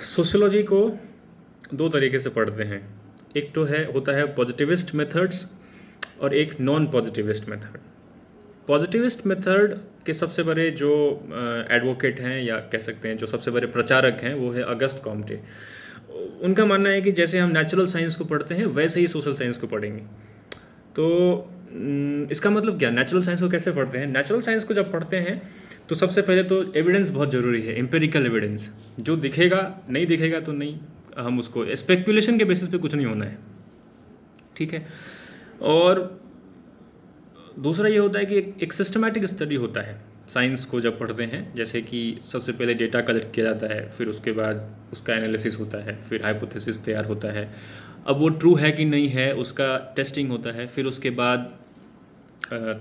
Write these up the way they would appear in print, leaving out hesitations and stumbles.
Sociology को दो तरीके से पढ़ते हैं। एक तो होता है पॉजिटिविस्ट मेथड्स और एक non positivist method. Positivist method के सबसे बड़े जो एडवोकेट हैं या कह सकते हैं जो सबसे बड़े प्रचारक हैं वो है अगस्त कॉम्टे। उनका मानना है कि जैसे हम नेचुरल साइंस को पढ़ते हैं वैसे ही सोशल साइंस को पढ़ेंगे। तो इसका मतलब क्या, नेचुरल साइंस को कैसे पढ़ते हैं? नेचुरल साइंस को जब पढ़ते हैं तो सबसे पहले तो एविडेंस बहुत ज़रूरी है, एम्पेरिकल एविडेंस। जो दिखेगा नहीं दिखेगा तो नहीं, हम उसको स्पेकुलेशन के बेसिस पे कुछ नहीं होना है, ठीक है। और दूसरा ये होता है कि एक सिस्टमैटिक स्टडी होता है साइंस को जब पढ़ते हैं। जैसे कि सबसे पहले डेटा कलेक्ट किया जाता है, फिर उसके बाद उसका एनालिसिस होता है, फिर हाइपोथेसिस तैयार होता है। अब वो ट्रू है कि नहीं है उसका टेस्टिंग होता है, फिर उसके बाद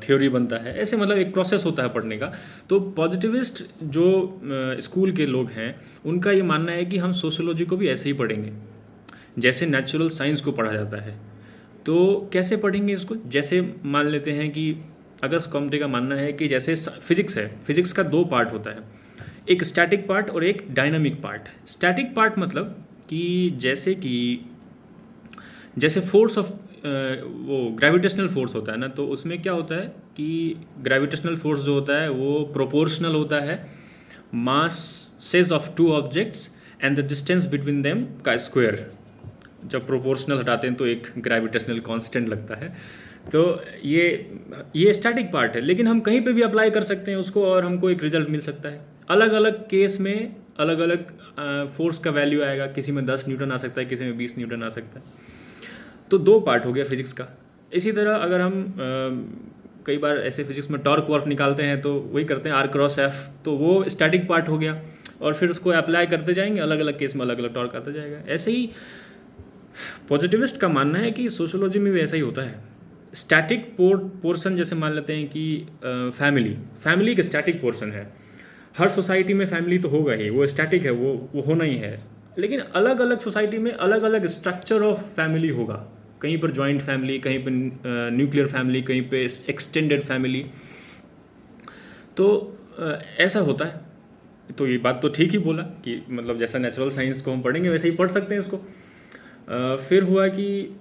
थ्योरी बनता है। ऐसे मतलब एक प्रोसेस होता है पढ़ने का। तो पॉजिटिविस्ट जो स्कूल के लोग हैं उनका ये मानना है कि हम सोशियोलॉजी को भी ऐसे ही पढ़ेंगे जैसे नेचुरल साइंस को पढ़ा जाता है। तो कैसे पढ़ेंगे इसको? जैसे मान लेते हैं कि अगस्त कॉम्टे का मानना है कि जैसे फिजिक्स है, फिजिक्स का दो पार्ट होता है, एक स्टैटिक पार्ट और एक डायनामिक पार्ट। स्टैटिक पार्ट मतलब कि जैसे फोर्स ऑफ वो ग्रेविटेशनल फोर्स होता है ना, तो उसमें क्या होता है कि ग्रेविटेशनल फोर्स जो होता है वो प्रोपोर्शनल होता है masses of two objects and the distance between them का स्क्वायर। जब प्रोपोर्शनल हटाते हैं तो एक ग्रेविटेशनल कांस्टेंट लगता है। तो ये स्टैटिक पार्ट है, लेकिन हम कहीं पे भी अप्लाई कर सकते हैं उसको और हमको एक रिजल्ट मिल सकता है। अलग अलग केस में अलग अलग फोर्स का वैल्यू आएगा, किसी में 10 न्यूटन आ सकता है, किसी में 20 न्यूटन आ सकता है। तो दो पार्ट हो गया फिजिक्स का। इसी तरह अगर हम कई बार ऐसे फिजिक्स में टॉर्क वर्क निकालते हैं तो वही करते हैं R×F, तो वो स्टैटिक पार्ट हो गया और फिर उसको अप्लाई करते जाएंगे, अलग अलग केस में अलग अलग टॉर्क आता जाएगा। ऐसे ही पॉजिटिविस्ट का मानना है कि सोशियोलॉजी में भी ऐसा ही होता है। स्टैटिक पोर्शन जैसे मान लेते हैं कि फैमिली का स्टैटिक पोर्शन है। हर सोसाइटी में फैमिली तो होगा ही, वो स्टैटिक है, वो होना ही है। लेकिन अलग अलग सोसाइटी में अलग अलग स्ट्रक्चर ऑफ फैमिली होगा। कहीं पर जॉइंट फैमिली, कहीं पर न्यूक्लियर फैमिली, कहीं पे एक्सटेंडेड फैमिली। तो ऐसा होता है। तो ये बात तो ठीक ही बोला कि मतलब जैसा नेचुरल साइंस को हम पढ़ेंगे वैसे ही पढ़ सकते हैं इसको। फिर हुआ कि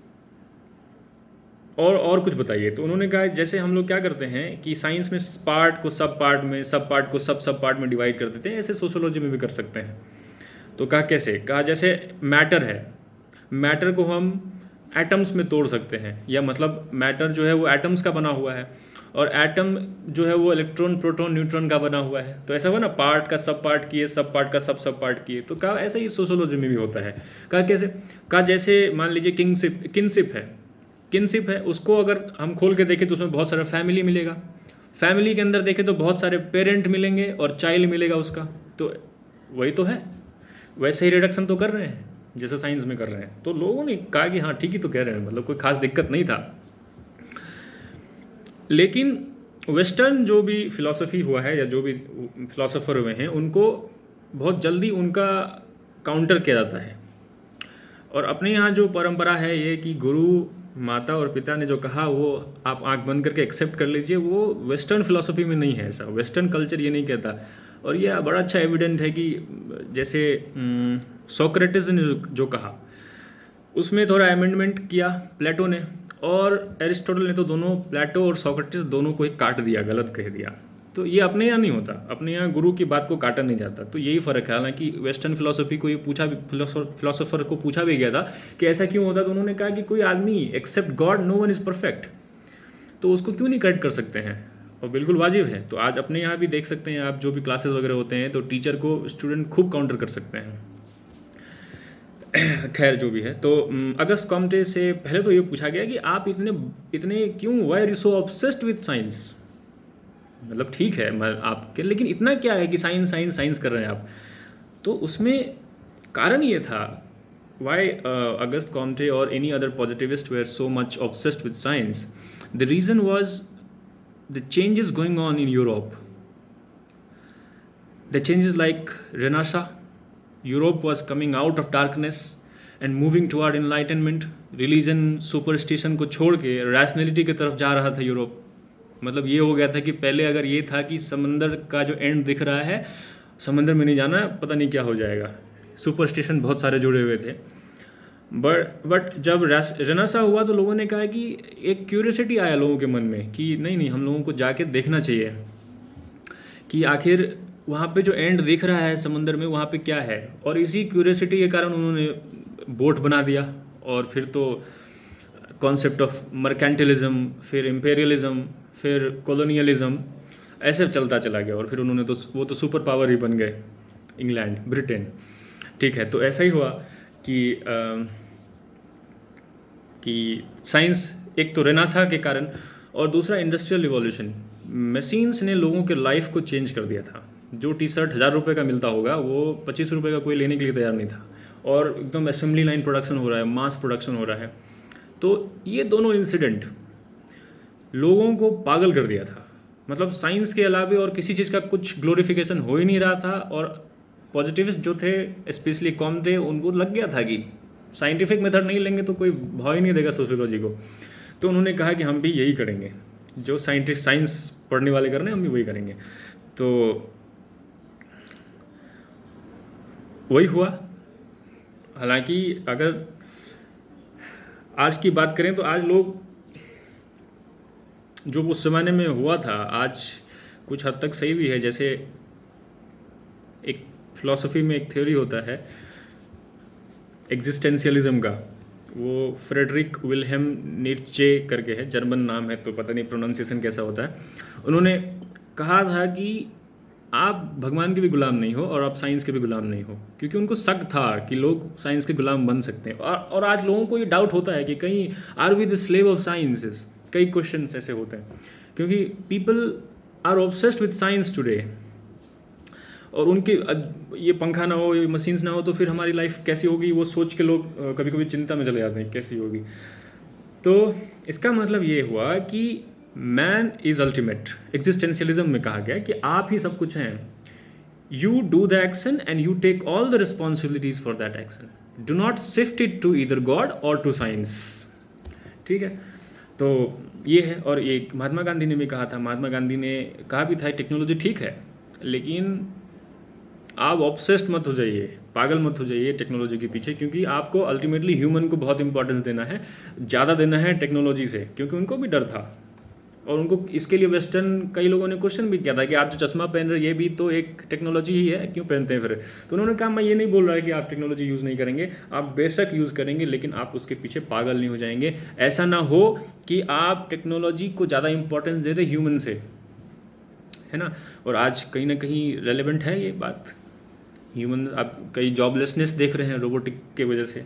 और कुछ बताइए। तो उन्होंने कहा जैसे हम लोग क्या करते हैं कि साइंस में पार्ट को सब पार्ट में, सब पार्ट को सब पार्ट में डिवाइड कर देते हैं, ऐसे सोशियोलॉजी में भी कर सकते हैं। तो कहा कैसे? कहा जैसे मैटर है, मैटर को हम एटम्स में तोड़ सकते हैं, या मतलब मैटर जो है वो एटम्स का बना हुआ है और एटम जो है वो इलेक्ट्रॉन, प्रोटॉन, न्यूट्रॉन का बना हुआ है। तो ऐसा हुआ ना, पार्ट का सब पार्ट किए, सब पार्ट का सब पार्ट किए। तो कहा ऐसा ही सोशियोलॉजी में भी होता है। कहा कैसे? कहा जैसे मान लीजिए किनशिप है, उसको अगर हम खोल के देखें तो उसमें बहुत सारा फैमिली मिलेगा। फैमिली के अंदर देखें तो बहुत सारे पेरेंट मिलेंगे और चाइल्ड मिलेगा उसका। तो वही तो है, वैसे ही रिडक्शन तो कर रहे हैं जैसे साइंस में कर रहे हैं। तो लोगों ने कहा कि हाँ ठीक ही तो कह रहे हैं, मतलब कोई खास दिक्कत नहीं था। लेकिन वेस्टर्न जो भी फिलॉसफी हुआ है या जो भी फिलॉसफर हुए हैं उनको बहुत जल्दी उनका काउंटर किया जाता है। और अपने यहाँ जो परंपरा है ये कि गुरु, माता और पिता ने जो कहा वो आप आंख बंद करके एक्सेप्ट कर लीजिए, वो वेस्टर्न फिलॉसफी में नहीं है। ऐसा वेस्टर्न कल्चर ये नहीं कहता। और ये बड़ा अच्छा एविडेंट है कि जैसे सोक्रेटिस ने जो कहा उसमें थोड़ा अमेंडमेंट किया प्लेटो ने, और एरिस्टोटल ने तो दोनों, प्लेटो और सोक्रेटिस दोनों को ही काट दिया, गलत कह दिया। तो ये अपने यहाँ नहीं होता, अपने यहाँ गुरु की बात को काटा नहीं जाता। तो यही फ़र्क है। हालांकि वेस्टर्न फिलोसफी को ये पूछा भी, फिलोसोफर को पूछा भी गया था कि ऐसा क्यों होता, तो उन्होंने कहा कि कोई आदमी except God no one is perfect, तो उसको क्यों नहीं करेक्ट कर सकते हैं, और बिल्कुल वाजिब है। तो आज अपने यहाँ भी देख सकते हैं आप, जो भी क्लासेस वगैरह होते हैं तो टीचर को स्टूडेंट खूब काउंटर कर सकते हैं। खैर जो भी है, तो अगस्त कॉम्टे से पहले तो ये पूछा गया कि आप इतने क्यों, why are you so obsessed with science? मतलब ठीक है आपके, लेकिन इतना क्या है कि साइंस साइंस साइंस कर रहे हैं आप? तो उसमें कारण ये था वाई अगस्त कॉम्टे और any other positivist were so much obsessed with science. The reason was the changes going on in Europe, the changes like renaissance. Europe was coming out of darkness and moving toward enlightenment. Religion, superstition को छोड़ के rationality की तरफ जा रहा था Europe. मतलब ये हो गया था कि पहले अगर ये था कि समंदर का जो एंड दिख रहा है, समंदर में नहीं जाना, पता नहीं क्या हो जाएगा, सुपरस्टिशन बहुत सारे जुड़े हुए थे। बट जब रेनेसां हुआ तो लोगों ने कहा कि एक क्यूरियोसिटी आया लोगों के मन में कि नहीं नहीं, हम लोगों को जाके देखना चाहिए कि आखिर वहाँ पे जो एंड दिख रहा है समुंदर में वहाँ पे क्या है। और इसी क्यूरियोसिटी के कारण उन्होंने बोट बना दिया, और फिर तो कॉन्सेप्ट ऑफ मर्केंटिलिज्म, फिर इम्पेरियलिज्म, फिर कॉलोनियलिज्म, ऐसे चलता चला गया। और फिर उन्होंने तो वो तो सुपर पावर ही बन गए, इंग्लैंड, ब्रिटेन। ठीक है, तो ऐसा ही हुआ कि साइंस एक तो रेनेसां के कारण, और दूसरा इंडस्ट्रियल रिवॉल्यूशन। मशीन्स ने लोगों के लाइफ को चेंज कर दिया था। जो टी शर्ट 1000 रुपये का मिलता होगा वो 25 रुपये का कोई लेने के लिए तैयार नहीं था, और एकदम असेंबली लाइन प्रोडक्शन हो रहा है, मास प्रोडक्शन हो रहा है। तो ये दोनों इंसिडेंट लोगों को पागल कर दिया था। मतलब साइंस के अलावा और किसी चीज़ का कुछ ग्लोरिफिकेशन हो ही नहीं रहा था, और पॉजिटिविस्ट जो थे स्पेशली कॉम थे, उनको लग गया था कि साइंटिफिक मेथड नहीं लेंगे तो कोई भाव ही नहीं देगा सोशियोलॉजी को। तो उन्होंने कहा कि हम भी यही करेंगे, जो साइंस पढ़ने वाले कर रहे हैं हम भी वही करेंगे। तो वही हुआ। हालांकि अगर आज की बात करें तो आज लोग, जो उस ज़माने में हुआ था, आज कुछ हद तक सही भी है। जैसे एक फिलॉसफी में एक थ्योरी होता है एग्जिस्टेंशियलिज्म का, वो फ्रेडरिक विल्हेम नीट्शे करके है, जर्मन नाम है तो पता नहीं प्रोनाउंसिएशन कैसा होता है। उन्होंने कहा था कि आप भगवान के भी गुलाम नहीं हो और आप साइंस के भी गुलाम नहीं हो, क्योंकि उनको शक था कि लोग साइंस के गुलाम बन सकते हैं। और आज लोगों को ये डाउट होता है कि कहीं are we the slave of sciences. कई क्वेश्चन ऐसे होते हैं, क्योंकि people are obsessed with science today, और उनके ये पंखा ना हो, ये मशीन्स ना हो तो फिर हमारी लाइफ कैसी होगी, वो सोच के लोग कभी कभी चिंता में चले जाते हैं कैसी होगी। तो इसका मतलब ये हुआ कि मैन इज़ अल्टीमेट। एग्जिस्टेंशियलिज्म में कहा गया कि आप ही सब कुछ हैं। You do the action and you take all the responsibilities for that action. Do not shift it to either God और टू साइंस। ठीक है, तो ये है। और एक महात्मा गांधी ने भी कहा था, महात्मा गांधी ने कहा भी था टेक्नोलॉजी ठीक है, लेकिन आप ऑब्सेस्ड मत हो जाइए, पागल मत हो जाइए टेक्नोलॉजी के पीछे, क्योंकि आपको अल्टीमेटली ह्यूमन को बहुत इंपॉर्टेंस देना है, ज़्यादा देना है टेक्नोलॉजी से। क्योंकि उनको भी डर था, और उनको इसके लिए वेस्टर्न कई लोगों ने क्वेश्चन भी किया था कि आप जो चश्मा पहन रहे ये भी तो एक टेक्नोलॉजी ही है, क्यों पहनते हैं फिर। तो उन्होंने कहा मैं ये नहीं बोल रहा है कि आप टेक्नोलॉजी यूज़ नहीं करेंगे, आप बेशक यूज़ करेंगे, लेकिन आप उसके पीछे पागल नहीं हो जाएंगे। ऐसा ना हो कि आप टेक्नोलॉजी को ज़्यादा इंपॉर्टेंस दे दें ह्यूमन से, है ना। और आज कहीं ना कहीं रेलेवेंट है ये बात। ह्यूमन, आप कई जॉबलेसनेस देख रहे हैं रोबोटिक के वजह से,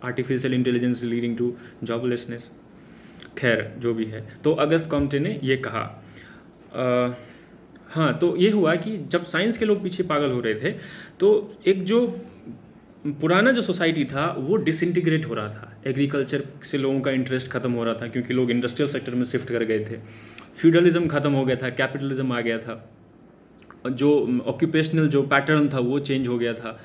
artificial intelligence leading to joblessness. खैर जो भी है, तो अगस्त कॉम्टे ने ये कहा। हाँ, तो ये हुआ कि जब साइंस के लोग पीछे पागल हो रहे थे, तो एक जो पुराना जो सोसाइटी था वो डिसइंटीग्रेट हो रहा था। एग्रीकल्चर से लोगों का इंटरेस्ट खत्म हो रहा था, क्योंकि लोग इंडस्ट्रियल सेक्टर में शिफ्ट कर गए थे। फ्यूडलिज्म खत्म हो गया था, कैपिटलिज्म आ गया था, जो ऑक्यूपेशनल जो पैटर्न था वो चेंज हो गया था,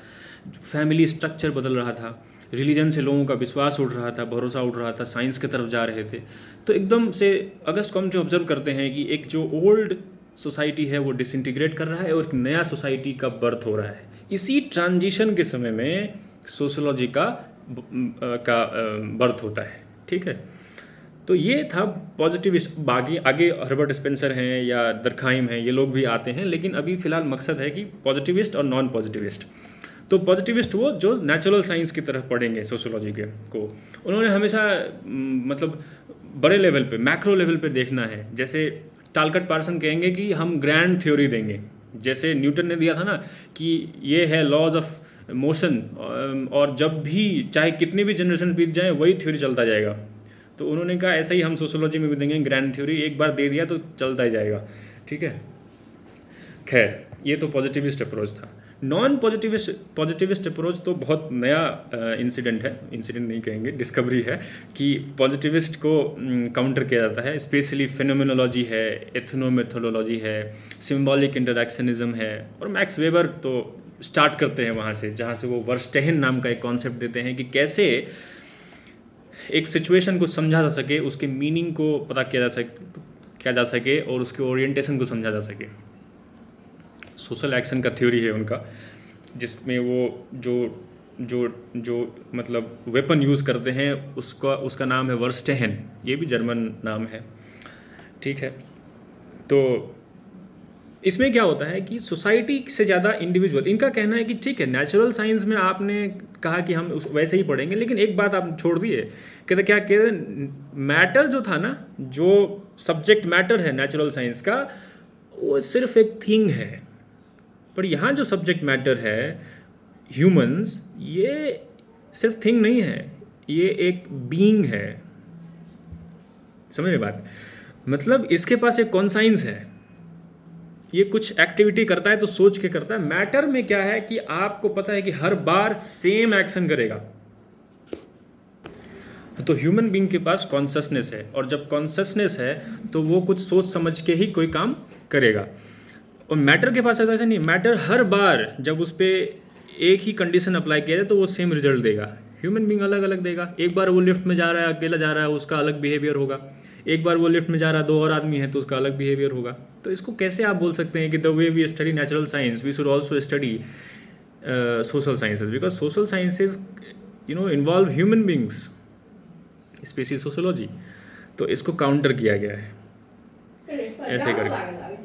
फैमिली स्ट्रक्चर बदल रहा था, रिलीजन से लोगों का विश्वास उठ रहा था, भरोसा उठ रहा था, साइंस की तरफ जा रहे थे। तो एकदम से अगस्त कॉम्टे ऑब्जर्व करते हैं कि एक जो ओल्ड सोसाइटी है वो डिसइंटीग्रेट कर रहा है और एक नया सोसाइटी का बर्थ हो रहा है। इसी ट्रांजिशन के समय में सोशियोलॉजी का बर्थ होता है। ठीक है, तो ये था पॉजिटिविस्ट। बाकी आगे हर्बर्ट स्पेंसर हैं या दरखाइम हैं, ये लोग भी आते हैं, लेकिन अभी फ़िलहाल मकसद है कि पॉजिटिविस्ट और नॉन पॉजिटिविस्ट। तो पॉजिटिविस्ट वो जो नेचुरल साइंस की तरफ पढ़ेंगे सोशियोलॉजी के को, उन्होंने हमेशा मतलब बड़े लेवल पे, मैक्रो लेवल पे देखना है। जैसे टालकट पार्सन कहेंगे कि हम ग्रैंड थ्योरी देंगे, जैसे न्यूटन ने दिया था ना कि ये है लॉज ऑफ मोशन, और जब भी चाहे कितनी भी जनरेशन बीत जाए वही थ्योरी चलता जाएगा। तो उन्होंने कहा ऐसा ही हम सोशियोलॉजी में भी देंगे ग्रैंड थ्योरी, एक बार दे दिया तो चलता ही जाएगा। ठीक है, खैर ये तो पॉजिटिविस्ट अप्रोच था। नॉन पॉजिटिविस्ट अप्रोच तो बहुत नया इंसिडेंट है, इंसिडेंट नहीं कहेंगे, डिस्कवरी है कि पॉजिटिविस्ट को काउंटर किया जाता है। स्पेशली फिनोमेनोलॉजी है, एथनोमेथोडोलॉजी है, सिम्बॉलिक इंटरैक्शनिज्म है, और मैक्स वेबर तो स्टार्ट करते हैं वहाँ से, जहाँ से वो वर्स्टेहन नाम का एक कॉन्सेप्ट देते हैं कि कैसे एक सिचुएशन को समझा जा सके, उसके मीनिंग को पता किया जा सके और उसके ओरिएंटेशन को समझा जा सके। सोशल एक्शन का थ्योरी है उनका। जिसमें वो जो जो जो मतलब वेपन यूज़ करते हैं उसका नाम है वर्स्टेहन, ये भी जर्मन नाम है, ठीक है। तो इसमें क्या होता है कि सोसाइटी से ज़्यादा इंडिविजुअल, इनका कहना है कि ठीक है नेचुरल साइंस में आपने कहा कि हम वैसे ही पढ़ेंगे, लेकिन एक बात आप छोड़ दिए, कहते क्या कहते मैटर जो था ना, जो सब्जेक्ट मैटर है नेचुरल साइंस का, वो सिर्फ एक थिंग है, पर यहाँ जो सब्जेक्ट मैटर है ह्यूमंस, ये सिर्फ थिंग नहीं है, ये एक बीइंग है। समझ रहे बात? मतलब इसके पास एक कॉन्साइंस है, ये कुछ एक्टिविटी करता है तो सोच के करता है। मैटर में क्या है कि आपको पता है कि हर बार सेम एक्शन करेगा। तो ह्यूमन बीइंग के पास कॉन्शसनेस है, और जब कॉन्शसनेस है तो वो कुछ सोच समझ के ही कोई काम करेगा। और मैटर के पास ऐसा नहीं, मैटर हर बार जब उस पर एक ही कंडीशन अप्लाई किया जाए तो वो सेम रिजल्ट देगा। ह्यूमन बीइंग अलग अलग देगा। एक बार वो लिफ्ट में जा रहा है, अकेला जा रहा है, उसका अलग बिहेवियर होगा। एक बार वो लिफ्ट में जा रहा है, 2 और आदमी है, तो उसका अलग बिहेवियर होगा। तो इसको कैसे आप बोल सकते हैं कि the way we study natural science we should also study social sciences, because social sciences involve human beings, species sociology. तो इसको काउंटर किया गया है ऐसे करके।